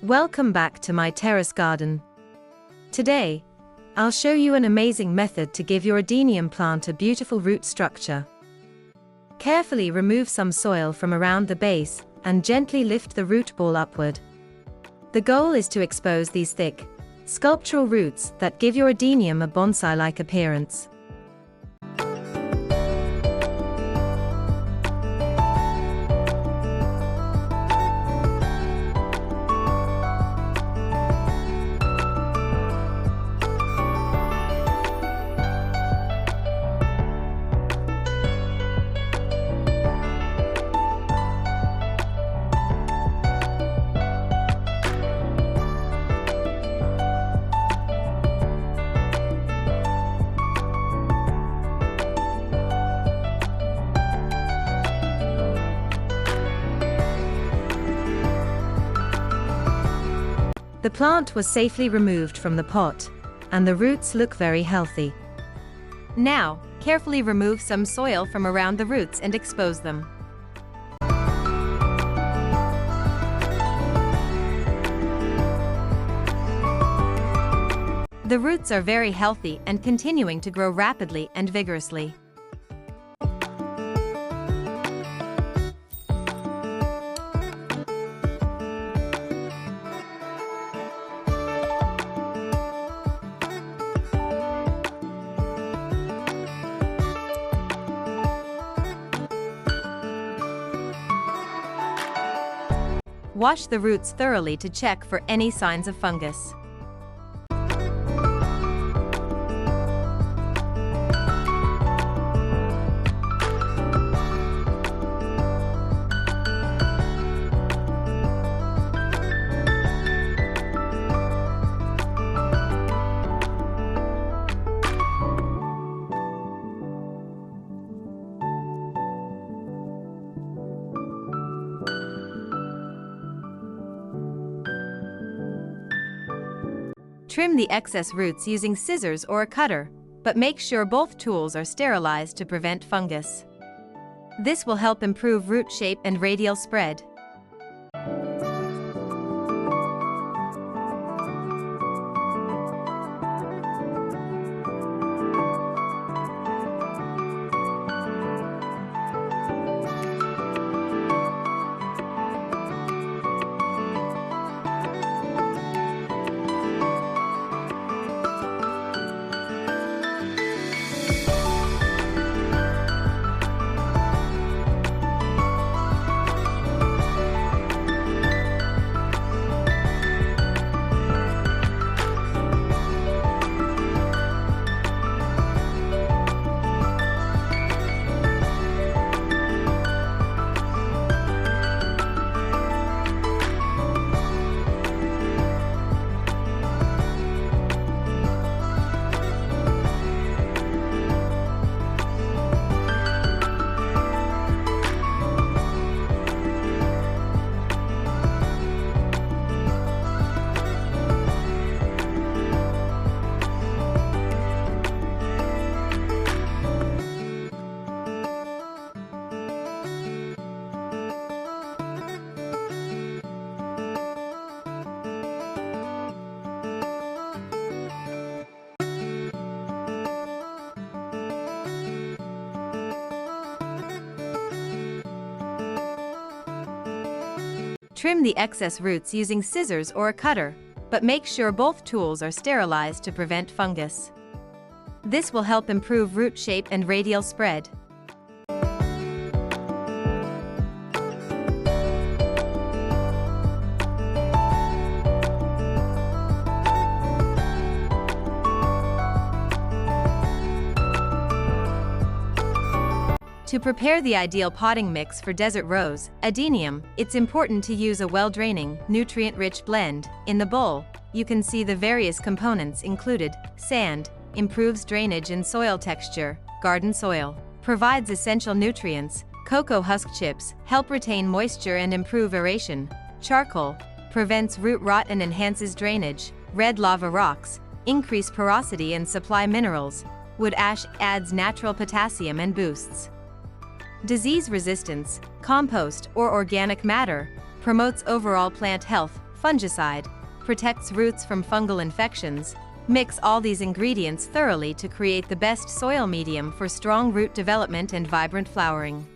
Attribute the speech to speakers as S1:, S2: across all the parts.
S1: Welcome back to my terrace garden. Today, I'll show you an amazing method to give your adenium plant a beautiful root structure. Carefully remove some soil from around the base and gently lift the root ball upward. The goal is to expose these thick, sculptural roots that give your adenium a bonsai-like appearance. The plant was safely removed from the pot, and the roots look very healthy.
S2: Now, carefully remove some soil from around the roots and expose them. The roots are very healthy and continuing to grow rapidly and vigorously. Wash the roots thoroughly to check for any signs of fungus. Trim the excess roots using scissors or a cutter, but make sure both tools are sterilized to prevent fungus. This will help improve root shape and radial spread. Trim the excess roots using scissors or a cutter, but make sure both tools are sterilized to prevent fungus. This will help improve root shape and radial spread. To prepare the ideal potting mix for desert rose, adenium, it's important to use a well-draining, nutrient-rich blend. In the bowl, you can see the various components included. Sand improves drainage and soil texture. Garden soil provides essential nutrients. Cocoa husk chips help retain moisture and improve aeration. Charcoal prevents root rot and enhances drainage. Red lava rocks increase porosity and supply minerals. Wood ash adds natural potassium and boosts disease resistance. Compost or organic matter promotes overall plant health. fungicide, protects roots from fungal infections. Mix all these ingredients thoroughly to create the best soil medium for strong root development and vibrant flowering.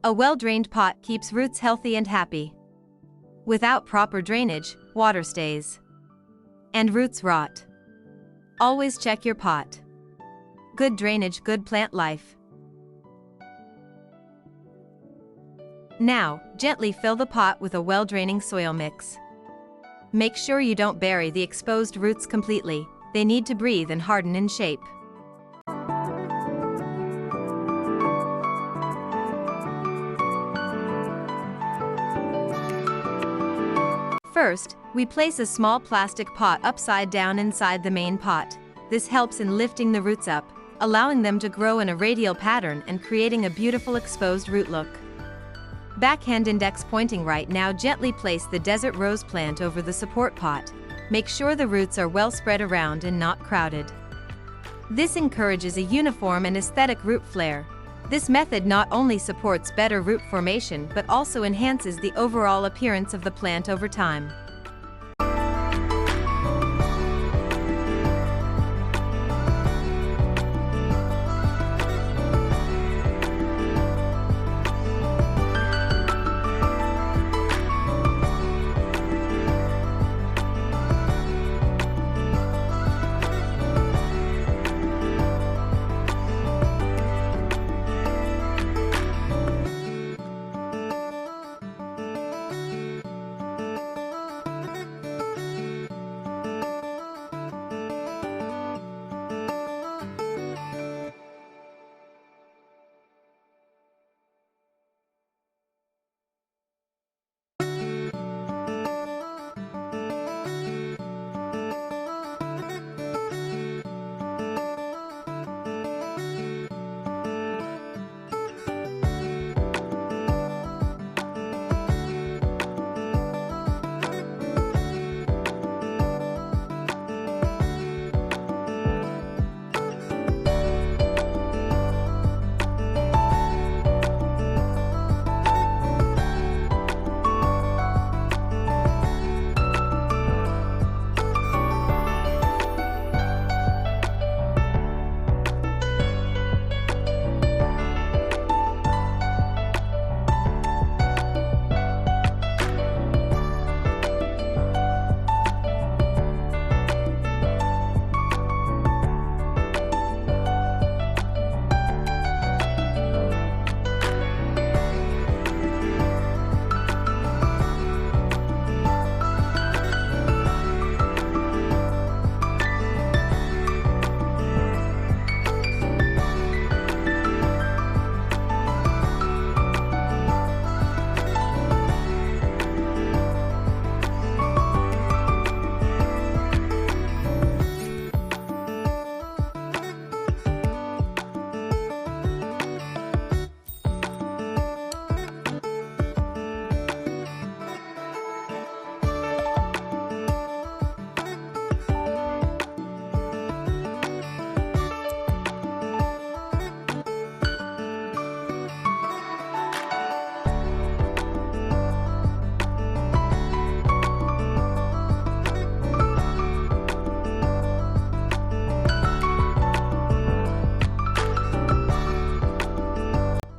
S2: A well-drained pot keeps roots healthy and happy. Without proper drainage, water stays, and roots rot. Always check your pot. Good drainage, good plant life. Now, gently fill the pot with a well-draining soil mix. Make sure you don't bury the exposed roots completely. They need to breathe and harden in shape. First, we place a small plastic pot upside down inside the main pot. This helps in lifting the roots up, allowing them to grow in a radial pattern and creating a beautiful exposed root look. Backhand index pointing right. Now gently place the desert rose plant over the support pot. Make sure the roots are well spread around and not crowded. This encourages a uniform and aesthetic root flare. This method not only supports better root formation but also enhances the overall appearance of the plant over time.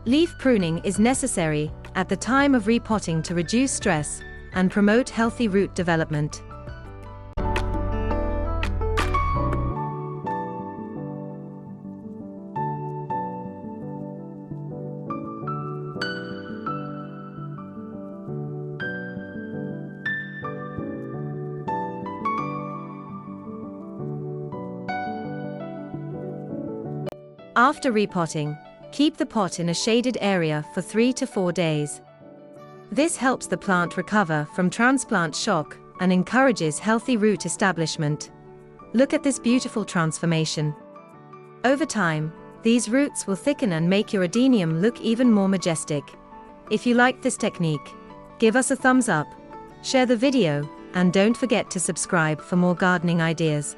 S2: Leaf pruning is necessary at the time of repotting to reduce stress and promote healthy root development.
S1: After repotting, keep the pot in a shaded area for 3 to 4 days. This helps the plant recover from transplant shock and encourages healthy root establishment. Look at this beautiful transformation. Over time, these roots will thicken and make your adenium look even more majestic. If you like this technique, give us a thumbs up, share the video, and don't forget to subscribe for more gardening ideas.